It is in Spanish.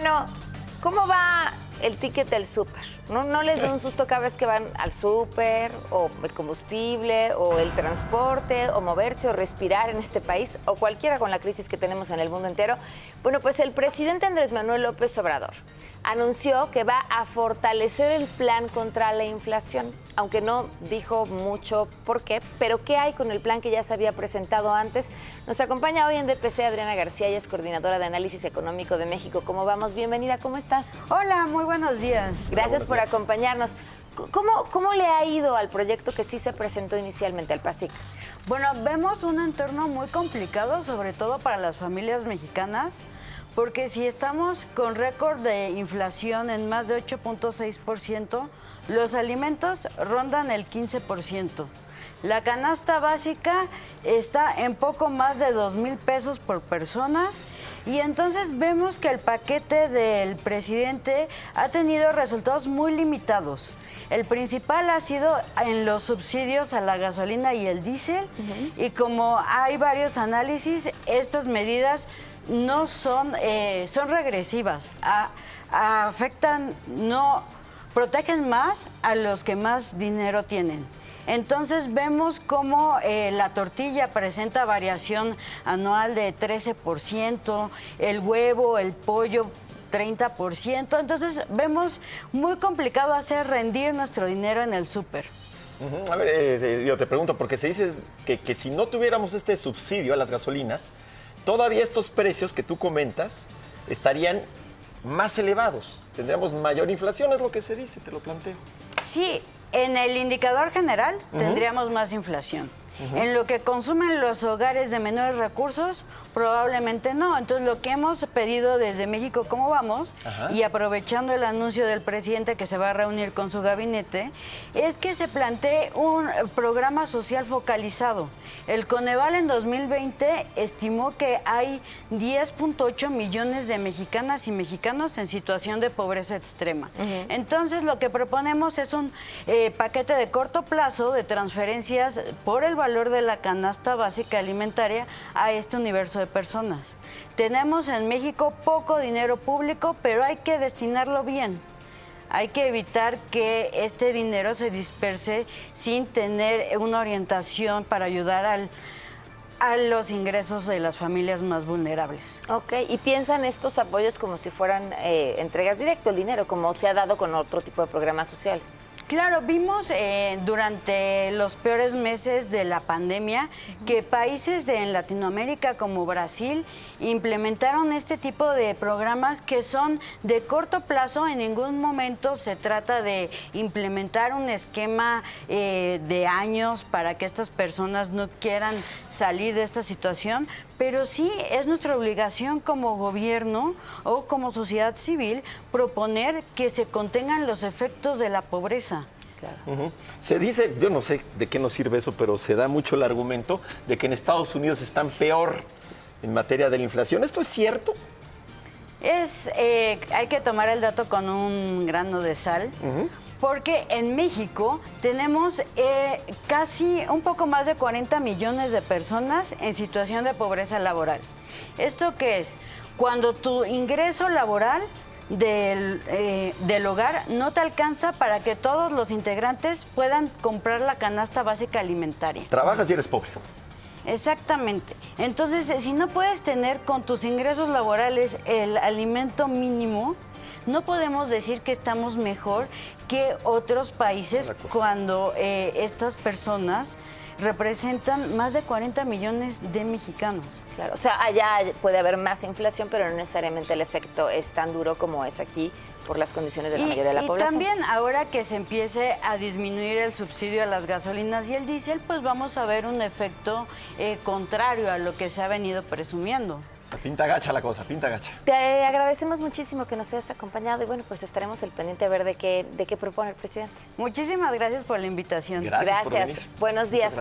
Bueno, ¿cómo va el ticket del súper? ¿No les da un susto cada vez que van al súper, o el combustible, o el transporte, o moverse, o respirar en este país, o cualquiera con la crisis que tenemos en el mundo entero? Bueno, pues el presidente Andrés Manuel López Obrador anunció que va a fortalecer el plan contra la inflación, aunque no dijo mucho por qué, pero ¿qué hay con el plan que ya se había presentado antes? Nos acompaña hoy en DPC Adriana García, ella es coordinadora de análisis económico de México. ¿Cómo vamos? Bienvenida, ¿cómo estás? Hola, muy buenos días. Gracias por acompañarnos. ¿Cómo le ha ido al proyecto que sí se presentó inicialmente, al PASIC? Bueno, vemos un entorno muy complicado, sobre todo para las familias mexicanas, porque si estamos con récord de inflación en más de 8.6%, los alimentos rondan el 15%. La canasta básica está en poco más de 2,000 pesos por persona. Y entonces vemos que el paquete del presidente ha tenido resultados muy limitados. El principal ha sido en los subsidios a la gasolina y el diésel. Y como hay varios análisis, estas medidas no son regresivas. Protegen más a los que más dinero tienen. Entonces vemos cómo la tortilla presenta variación anual de 13%, el huevo, el pollo 30%. Entonces vemos muy complicado hacer rendir nuestro dinero en el súper. A ver, yo te pregunto, porque se dice que si no tuviéramos este subsidio a las gasolinas, todavía estos precios que tú comentas estarían más elevados. Tendríamos mayor inflación, es lo que se dice, te lo planteo. Sí. En el indicador general tendríamos más inflación. En lo que consumen los hogares de menores recursos, probablemente no. Entonces, lo que hemos pedido desde México, ¿cómo vamos? Y aprovechando el anuncio del presidente que se va a reunir con su gabinete, es que se plantee un programa social focalizado. El Coneval en 2020 estimó que hay 10.8 millones de mexicanas y mexicanos en situación de pobreza extrema. Entonces, lo que proponemos es un paquete de corto plazo de transferencias por el valor de la canasta básica alimentaria a este universo de personas. Tenemos en México poco dinero público, pero hay que destinarlo bien. Hay que evitar que este dinero se disperse sin tener una orientación para ayudar a los ingresos de las familias más vulnerables. Ok, y piensan estos apoyos como si fueran entregas directo, el dinero, como se ha dado con otro tipo de programas sociales. Claro, vimos durante los peores meses de la pandemia que países en Latinoamérica como Brasil implementaron este tipo de programas que son de corto plazo. En ningún momento se trata de implementar un esquema de años para que estas personas no quieran salir de esta situación, pero sí es nuestra obligación como gobierno o como sociedad civil proponer que se contengan los efectos de la pobreza. Claro. Se dice, yo no sé de qué nos sirve eso, pero se da mucho el argumento de que en Estados Unidos están peor en materia de la inflación. ¿Esto es cierto? Hay que tomar el dato con un grano de sal. Porque en México tenemos casi un poco más de 40 millones de personas en situación de pobreza laboral. ¿Esto qué es? Cuando tu ingreso laboral del hogar no te alcanza para que todos los integrantes puedan comprar la canasta básica alimentaria. Trabajas y eres pobre. Exactamente. Entonces, si no puedes tener con tus ingresos laborales el alimento mínimo, no podemos decir que estamos mejor que otros países cuando estas personas representan más de 40 millones de mexicanos. Claro, o sea, allá puede haber más inflación, pero no necesariamente el efecto es tan duro como es aquí por las condiciones de la mayoría de la población. Y también ahora que se empiece a disminuir el subsidio a las gasolinas y el diésel, pues vamos a ver un efecto contrario a lo que se ha venido presumiendo. O sea, pinta gacha la cosa, pinta gacha. Te agradecemos muchísimo que nos hayas acompañado y bueno, pues estaremos al pendiente a ver de qué propone el presidente. Muchísimas gracias por la invitación. Gracias por venir. Buenos días.